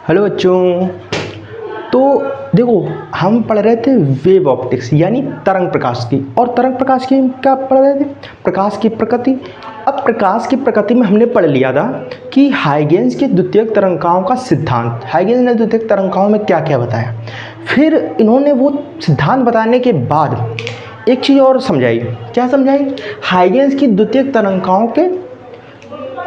Hello बच्चों। तो देखो, हम पढ़ रहे थे वेव ऑप्टिक्स यानी तरंग प्रकाश की। और तरंग प्रकाश की क्या पढ़ रहे थे? प्रकाश की प्रकृति। अब प्रकाश की प्रकृति में हमने पढ़ लिया था कि हाइगेंस के द्वितीयक तरंगाओं का सिद्धांत। हाइगेंस ने द्वितीयक तरंगाओं में क्या क्या बताया। फिर इन्होंने वो सिद्धांत बताने के बाद एक चीज़ और समझाई। क्या समझाई? हाइगेंस की द्वितीयक तरंगाओं के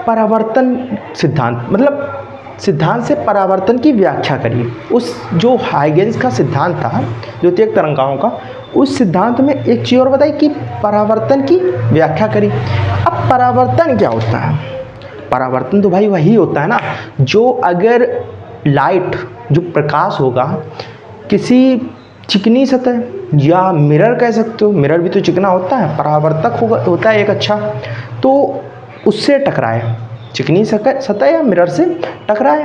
परावर्तन सिद्धांत, मतलब सिद्धांत से परावर्तन की व्याख्या करी। उस जो हाइगेंस का सिद्धांत था द्वितीयक तरंगाओं का, उस सिद्धांत में एक चीज़ और बताई कि परावर्तन की व्याख्या करी। अब परावर्तन क्या होता है? परावर्तन तो भाई वही होता है ना, जो अगर लाइट, जो प्रकाश होगा किसी चिकनी सतह या मिरर कह सकते हो, मिरर भी तो चिकना होता है, परावर्तक होता है एक अच्छा, तो उससे टकराए, चिकनी सतह या मिरर से टकराए,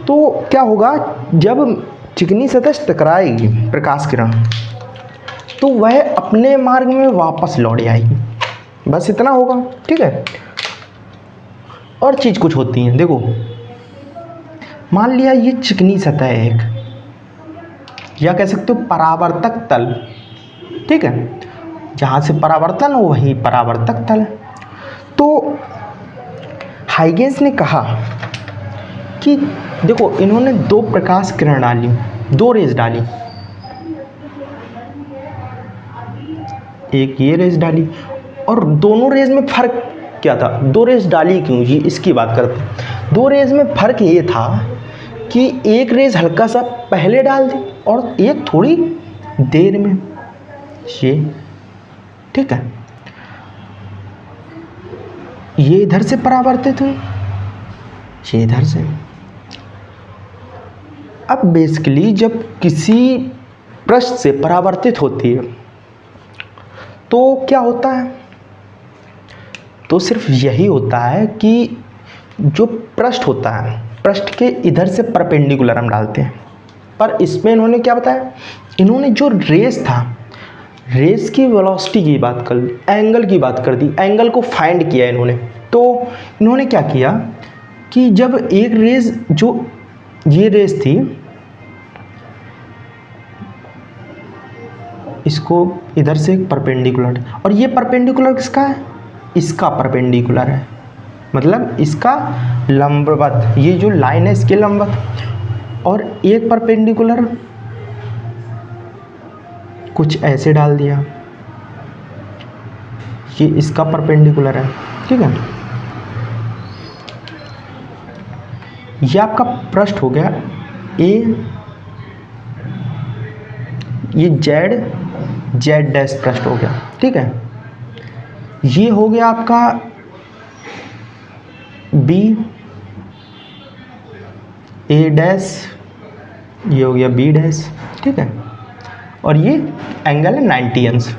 तो क्या होगा? जब चिकनी सतह से टकराएगी प्रकाश किरण, तो वह अपने मार्ग में वापस लौट आएगी। बस इतना होगा, ठीक है। और चीज़ कुछ होती है, देखो, मान लिया ये चिकनी सतह है एक, या कह सकते हो परावर्तक तल, ठीक है। जहाँ से परावर्तन हो वही परावर्तक तल है। तो हाइगेंस ने कहा कि देखो, इन्होंने दो प्रकाश किरण डाली, दो रेज डाली, एक ये रेज डाली, और दोनों रेज में फर्क क्या था? दो रेज डाली क्यों, ये इसकी बात करते हैं। दो रेज में फर्क ये था कि एक रेज हल्का सा पहले डाल दी और एक थोड़ी देर में, ये ठीक है। ये इधर से परावर्तित हुई, ये इधर से। अब बेसिकली जब किसी पृष्ठ से परावर्तित होती है तो क्या होता है? तो सिर्फ यही होता है कि जो पृष्ठ होता है, पृष्ठ के इधर से परपेंडिकुलर हम डालते हैं। पर इसमें इन्होंने क्या बताया? इन्होंने जो रेस था, रेस की वेलोसिटी की बात कर दी, एंगल की बात कर दी, एंगल को फाइंड किया इन्होंने। तो इन्होंने क्या किया कि जब एक रेस, जो ये रेस थी, इसको इधर से परपेंडिकुलर, और ये परपेंडिकुलर किसका है? इसका परपेंडिकुलर है, मतलब इसका लंबवत, ये जो लाइन है इसके लंबवत, और एक परपेंडिकुलर कुछ ऐसे डाल दिया, ये इसका परपेंडिकुलर है, ठीक है। ये आपका पृष्ठ हो गया ए, ये जेड डैश पृष्ठ हो गया, ठीक है। ये हो गया आपका बी, ए डैश, ये हो गया बी डैश, ठीक है। और ये एंगल है 90 अंश,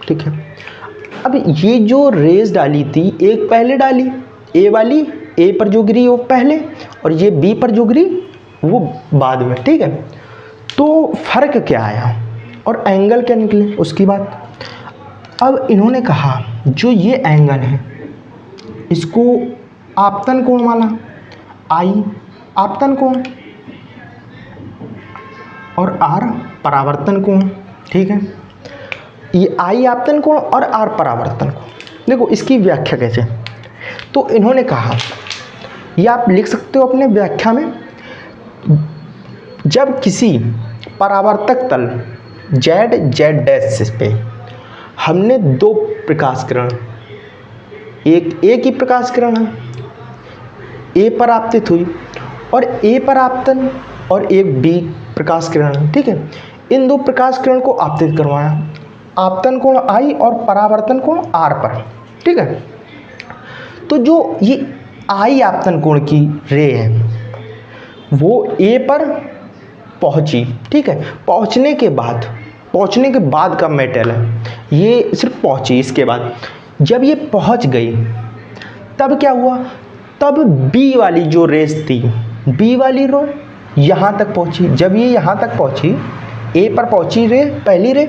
ठीक है। अब ये जो रेज डाली थी, एक पहले डाली, ए वाली, ए पर जो गिरी वो पहले, और ये बी पर जो गिरी वो बाद में, ठीक है। तो फर्क क्या आया और एंगल क्या निकले, उसकी बात। अब इन्होंने कहा जो ये एंगल है इसको आपतन कोण माना, आई आपतन कोण, और आर परावर्तन कोण, ठीक है। ये आई आपतन कोण और आर परावर्तन कोण। देखो इसकी व्याख्या कैसे, तो इन्होंने कहा, ये आप लिख सकते हो अपने व्याख्या में, जब किसी परावर्तक तल जेड डैश पे हमने दो प्रकाश किरण, एक ही प्रकाश किरण है, ए पर आपतित हुई, और ए पर आपतन, और एक बी प्रकाश किरण है, ठीक है। इन दो प्रकाश किरण को आपतित करवाया, आपतन कोण आई और परावर्तन कोण आर पर, ठीक है। तो जो ये आई आपतन कोण की रे है वो ए पर पहुंची, ठीक है। पहुंचने के बाद का मैटर है, ये सिर्फ पहुंची। इसके बाद जब ये पहुंच गई तब क्या हुआ? तब बी वाली जो रेस थी, बी वाली रो यहाँ तक पहुंची। जब ये यहाँ तक पहुंची, ए पर पहुंची रे, पहली रे,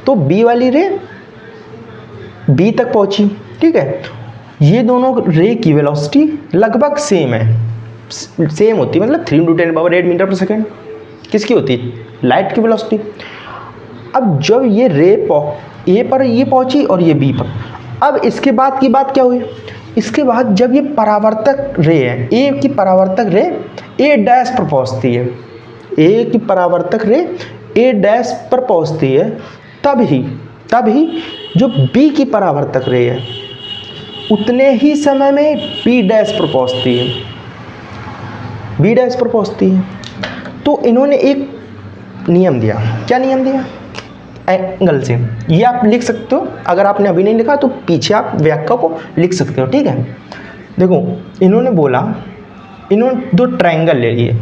तो बी वाली रे बी तक पहुंची, ठीक है। ये दोनों रे की वेलोसिटी लगभग सेम है, सेम होती है, मतलब 3×10⁸ मीटर पर सेकेंड किसकी होती है, लाइट की वेलोसिटी। अब जब ये रे ए पर ये पहुंची और ये बी पर, अब इसके बाद की बात क्या हुई, इसके बाद जब ये परावर्तक रे है, ए की परावर्तक रे ए डैश पर पहुंचती है, ए की परावर्तक रे ए डैश पर पहुंचती है, तब ही जो बी की परावर्तक रे है उतने ही समय में बी डैश पर पहुंचती है, बी डैश पर पहुंचती है। तो इन्होंने एक नियम दिया, क्या नियम दिया, एंगल से। ये आप लिख सकते हो, अगर आपने अभी नहीं लिखा तो पीछे आप व्याख्या को लिख सकते हो, ठीक है। देखो इन्होंने बोला, इन्होंने दो ट्रायंगल ले लिए,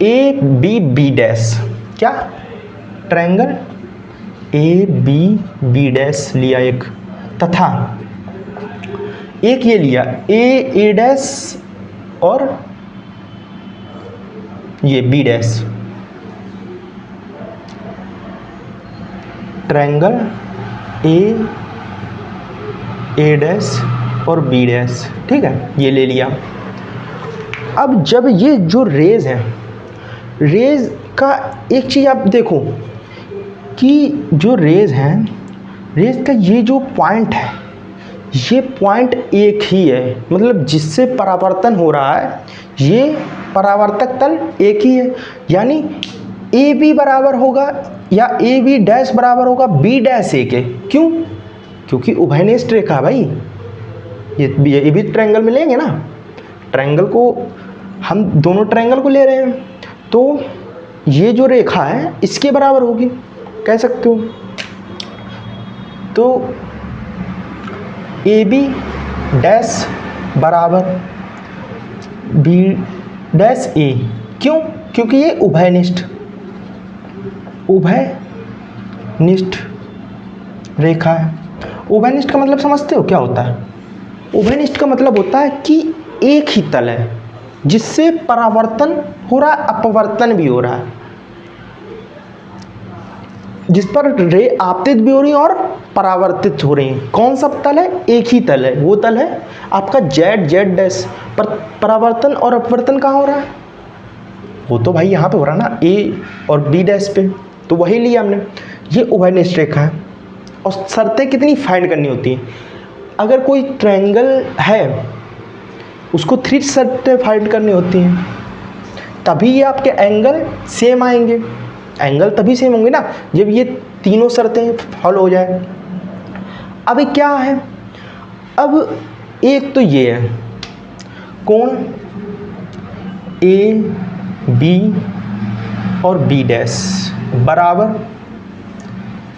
ए बी बी डैश, क्या triangle A B B dash लिया एक, तथा एक ये लिया ए डैश और ये B dash, triangle A dash और बी डैश, ठीक है, ये ले लिया। अब जब ये जो रेज है, रेज का एक चीज़ आप देखो कि जो रेज है, रेज का ये जो पॉइंट है, ये पॉइंट एक ही है, मतलब जिससे परावर्तन हो रहा है ये परावर्तक तल एक ही है, यानी ए बी बराबर होगा या ए बी डैश बराबर होगा बी डैश ए के। क्यों? क्योंकि उभयनिष्ठ रेखा है भाई, ये भी ट्रायंगल में लेंगे ना, ट्रायंगल को हम दोनों ट्रायंगल को ले रहे हैं, तो ये जो रेखा है इसके बराबर होगी, कह सकते हो। तो ए बी डैश बराबर बी डैश ए, क्यों? क्योंकि ये उभयनिष्ठ रेखा है। उभयनिष्ठ का मतलब समझते हो क्या होता है? उभयनिष्ठ का मतलब होता है कि एक ही तल है जिससे परावर्तन हो रहा है, अपवर्तन भी हो रहा है, जिस पर रे आपतित भी हो रही है और परावर्तित हो रही है। कौन सा तल है? एक ही तल है, वो तल है आपका जेड डैश पर। परावर्तन और अपवर्तन कहाँ हो रहा है? वो तो भाई यहाँ पे हो रहा है ना, ए और बी डैश पे, तो वही लिया हमने। ये उभयनिष्ठ रेखा है और शर्तें कितनी फाइंड करनी होती हैं। अगर कोई ट्रायंगल है उसको 3 शर्तें फाइंड करनी होती हैं, तभी ये आपके एंगल सेम आएंगे। एंगल तभी सेम होंगे ना जब ये तीनों शर्तें फॉलो हो जाए। अभी क्या है, अब एक तो ये है कोण ए बी और बी डैश बराबर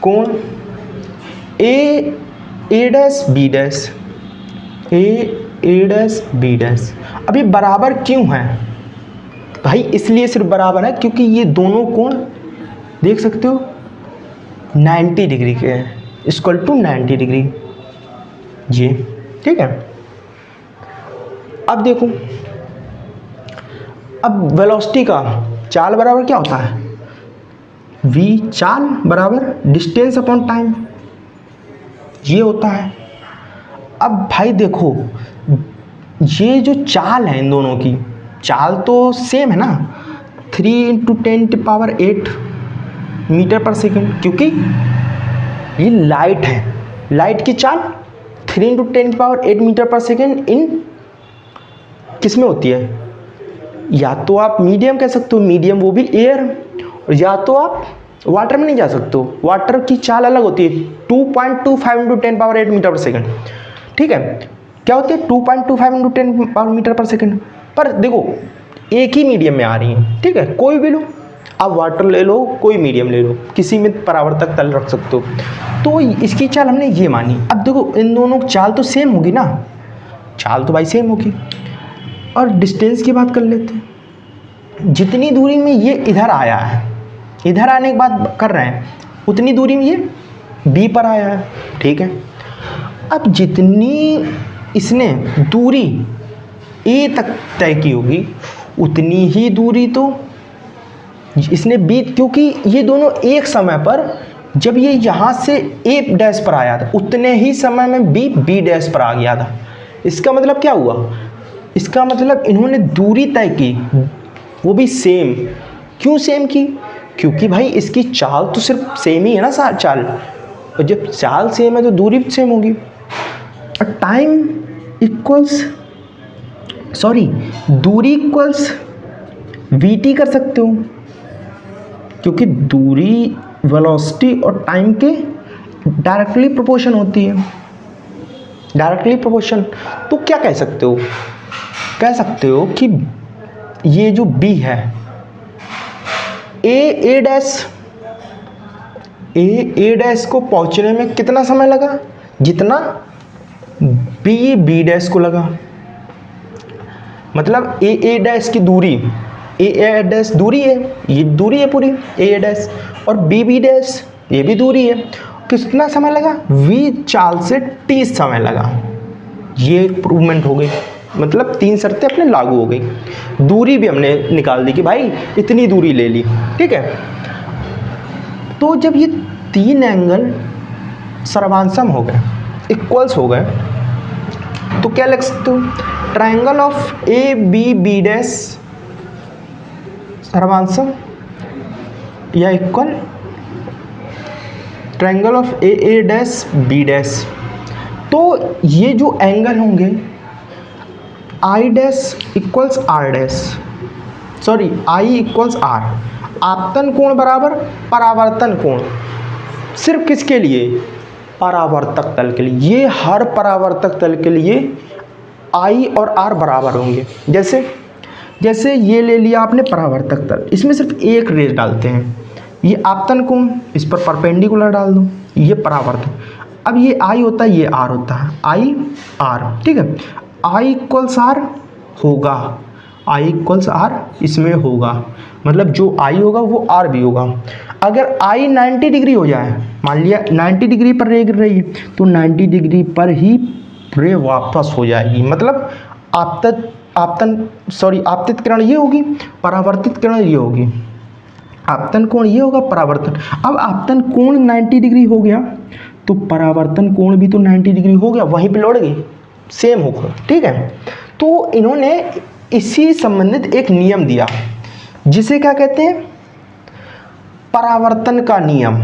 कोण ए डैश बी डैश, ए डैश बी डैश। अब ये बराबर क्यों है भाई? इसलिए सिर्फ बराबर है क्योंकि ये दोनों कोण देख सकते हो 90 डिग्री के हैं, इक्वल टू 90 डिग्री, ये ठीक है। अब देखो, अब वेलोसिटी का चाल बराबर क्या होता है? v चाल बराबर डिस्टेंस अपॉन टाइम, ये होता है। अब भाई देखो, ये जो चाल है इन दोनों की, चाल तो सेम है ना, 3 × 10⁸ मीटर पर सेकेंड, क्योंकि ये लाइट है, लाइट की चाल 3 × 10⁸ मीटर पर सेकेंड इन किस में होती है? या तो आप मीडियम कह सकते हो, मीडियम वो भी एयर, या तो आप वाटर में नहीं जा सकते हो, वाटर की चाल अलग होती है 2.25 × 10⁸ मीटर पर सेकेंड, ठीक है। क्या होती है? 2.25 × 10 मीटर पर सेकेंड। पर देखो एक ही मीडियम में आ रही है, ठीक है, कोई भी लो आप, वाटर ले लो, कोई मीडियम ले लो, किसी में परावर्तक तल रख सकते हो। तो इसकी चाल हमने ये मानी। अब देखो इन दोनों की चाल तो सेम होगी ना, चाल तो भाई सेम होगी। और डिस्टेंस की बात कर लेते हैं, जितनी दूरी में ये इधर आया है, इधर आने की बात कर रहे हैं, उतनी दूरी में ये बी पर आया है, ठीक है। अब जितनी इसने दूरी ए तक तय की होगी उतनी ही दूरी तो इसने बी, क्योंकि ये दोनों एक समय पर, जब ये यहाँ से ए डैश पर आया था उतने ही समय में बी डैश पर आ गया था। इसका मतलब क्या हुआ? इसका मतलब इन्होंने दूरी तय की, वो भी सेम। क्यों सेम की? क्योंकि भाई इसकी चाल तो सिर्फ सेम ही है ना, चाल, और जब चाल सेम है तो दूरी भी सेम होगी। टाइम इक्वल्स, सॉरी, दूरी इक्वल्स वीटी कर सकते हो, क्योंकि दूरी वेलोसिटी और टाइम के डायरेक्टली प्रोपोर्शन होती है, डायरेक्टली प्रोपोर्शन। तो क्या कह सकते हो? कह सकते हो कि ये जो बी है, ए डैश को पहुंचने में कितना समय लगा? जितना बी डैश को लगा। मतलब ए डैश की दूरी, ए डैश दूरी है, ये दूरी है पूरी ए डैश, और बी डैश ये भी दूरी है। कितना समय लगा? वी चाल से टी समय लगा। ये इम्प्रूवमेंट हो गई, मतलब 3 शर्तें अपने लागू हो गई। दूरी भी हमने निकाल दी कि भाई इतनी दूरी ले ली, ठीक है। तो जब ये 3 एंगल सर्वांसम हो गए, इक्वल्स हो गए, तो क्या लिख सकते हो? Triangle of A B dash सर्वांसम या equal triangle of A dash B dash. तो ये जो एंगल होंगे I dash equals R dash, sorry I equals R, आपतन कोण बराबर परावर्तन कोण। सिर्फ किसके लिए? परावर्तक तल के लिए। ये हर परावर्तक तल के लिए आई और आर बराबर होंगे। जैसे ये ले लिया आपने परावर्तक तल, इसमें सिर्फ एक रेस डालते हैं, ये आपतन कोण, इस पर परपेंडिकुलर डाल दो, ये परावर्तक। अब ये आई होता है, ये आर होता है, आई आर, ठीक है। आई इक्वल्स आर होगा, आई इक्वल्स आर इसमें होगा, मतलब जो आई होगा वो आर भी होगा। अगर आई 90 डिग्री हो जाए, मान लिया 90 डिग्री पर रे गिर रही है, तो 90 डिग्री पर ही रे वापस हो जाएगी। मतलब आपतित किरण ये होगी, परावर्तित किरण ये होगी। आपतन कोण ये होगा, परावर्तन। अब आपतन कोण 90 डिग्री हो गया, तो परावर्तन कोण भी तो 90 डिग्री हो गया, वहीं पे लौट गई, सेम होगा, ठीक है। तो इन्होंने इसी संबंधित एक नियम दिया, जिसे क्या कहते हैं? परावर्तन का नियम।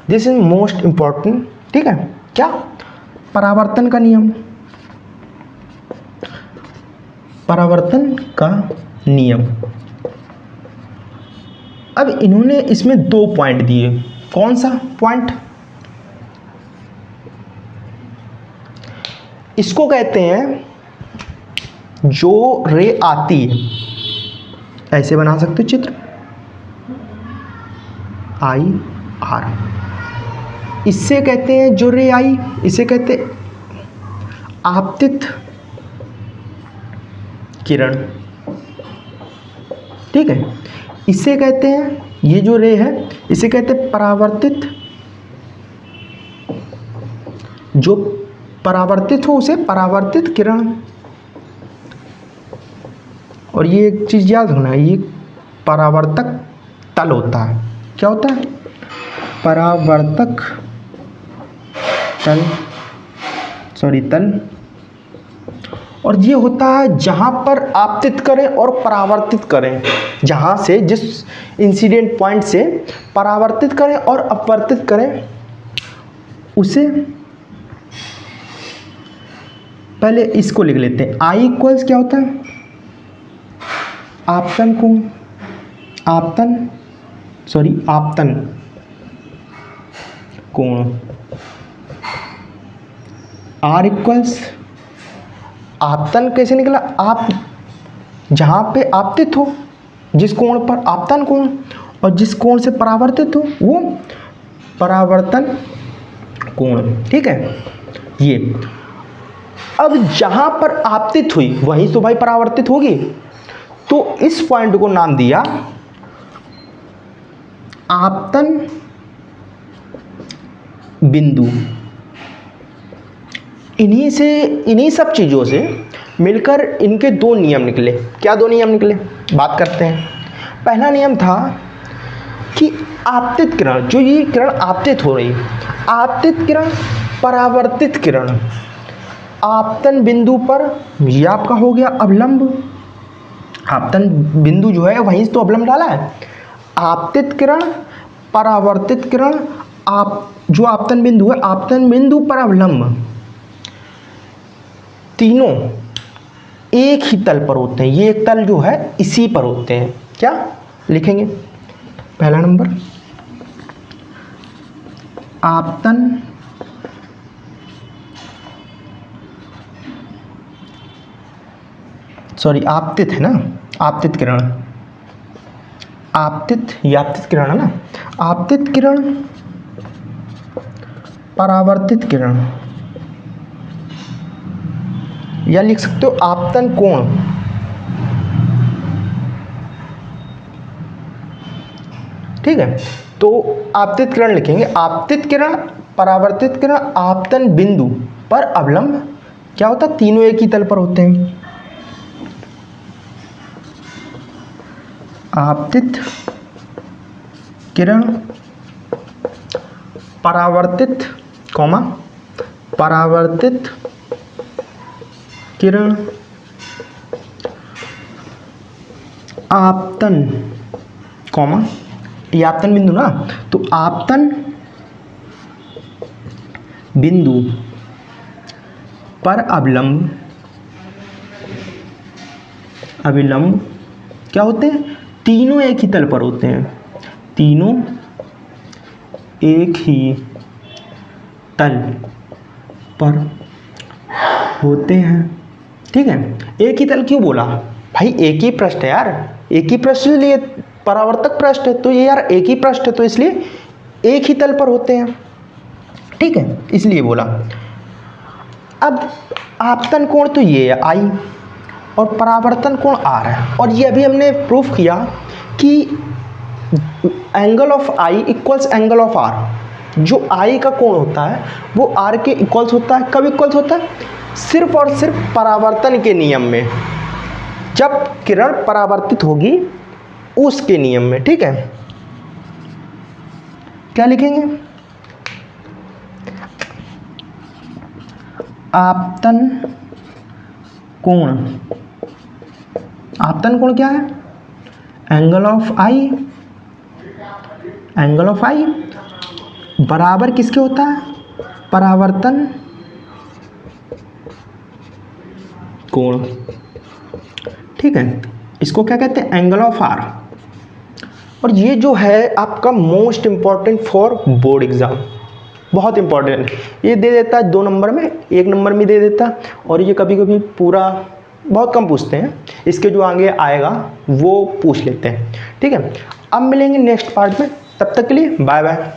दिस इज मोस्ट इंपॉर्टेंट, ठीक है। क्या? परावर्तन का नियम, परावर्तन का नियम। अब इन्होंने इसमें 2 पॉइंट दिए। कौन सा पॉइंट? इसको कहते हैं जो रे आती है, ऐसे बना सकते हो चित्र, आई आर। इससे कहते हैं जो रे आई, इसे कहते हैं आपतित किरण, ठीक है। इसे कहते हैं, ये जो रे है इसे कहते हैं परावर्तित, जो परावर्तित हो उसे परावर्तित किरण। और ये एक चीज याद रखना, ये परावर्तक तल होता है। क्या होता है? परावर्तक तल, सॉरी तल। और ये होता है जहां पर आपतित करें और परावर्तित करें, जहां से जिस इंसिडेंट पॉइंट से परावर्तित करें और अपवर्तित करें, उसे पहले इसको लिख लेते हैं। आई इक्वल्स क्या होता है? आपतन कोण, आपतन कोण। आर इक्वल्स, आपतन कैसे निकला? आप जहां पे आपतित हो, जिस कोण पर आपतन कोण, और जिस कोण से परावर्तित हो वो परावर्तन कोण, ठीक है। ये अब जहां पर आपतित हुई वहीं तो भाई परावर्तित होगी, तो इस पॉइंट को नाम दिया आपतन बिंदु। इन्हीं सब चीजों से मिलकर इनके 2 नियम निकले। क्या 2 नियम निकले? बात करते हैं। पहला नियम था कि आपतित किरण, जो ये किरण आपतित हो रही, आपतित किरण, परावर्तित किरण, आपतन बिंदु पर, ये आपका हो गया अवलंब, आपतन बिंदु जो है वहीं से तो अवलंब डाला है। आपतित किरण, परावर्तित किरण, आप जो आपतन बिंदु है, आपतन बिंदु पर अवलंब, तीनों एक ही तल पर होते हैं। ये एक तल जो है इसी पर होते हैं। क्या लिखेंगे? पहला नंबर आपतन आपतित है ना, आपतित किरण, आपतित, ये आपतित किरण है ना, आपतित किरण, परावर्तित किरण, या लिख सकते हो आपतन कोण। ठीक है, तो आपतित किरण लिखेंगे, आपतित किरण, परावर्तित किरण, आपतन बिंदु पर अवलंब क्या होता है? तीनों एक ही तल पर होते हैं। आपतित किरण, परावर्तित कॉमा परावर्तित किरण, आपतन कॉमा, ये आपतन बिंदु ना, तो आपतन बिंदु पर अवलंब, अविलंब क्या होते हैं? तीनों एक ही तल पर होते हैं, तीनों एक ही तल पर होते हैं। ठीक है, एक ही तल क्यों बोला भाई? एक ही पृष्ठ है यार, एक ही पृष्ठ लिए परावर्तक पृष्ठ है, तो ये यार एक ही पृष्ठ है, तो इसलिए एक ही तल पर होते हैं। ठीक है, इसलिए बोला। अब आपतन कोण तो ये है आई, और परावर्तन कोण आर है, और ये अभी हमने प्रूफ किया कि angle of I equals angle of R. जो आई का कोण होता है वो आर के इक्वल्स होता है। कब इक्वल्स होता है? सिर्फ और सिर्फ परावर्तन के नियम में, जब किरण परावर्तित होगी उसके नियम में। ठीक है, क्या लिखेंगे? आपतन कोण, आपतन कोण क्या है? Angle of I, angle of I बराबर किसके होता है? परावर्तन कोण। ठीक है, इसको क्या कहते हैं? Angle of R. और ये जो है आपका most important for board exam, बहुत इंपॉर्टेंट। ये दे देता है 2 नंबर में, 1 नंबर में दे देता है, और ये कभी कभी पूरा बहुत कम पूछते हैं। इसके जो आगे आएगा वो पूछ लेते हैं। ठीक है, अब मिलेंगे नेक्स्ट पार्ट में, तब तक के लिए बाय बाय।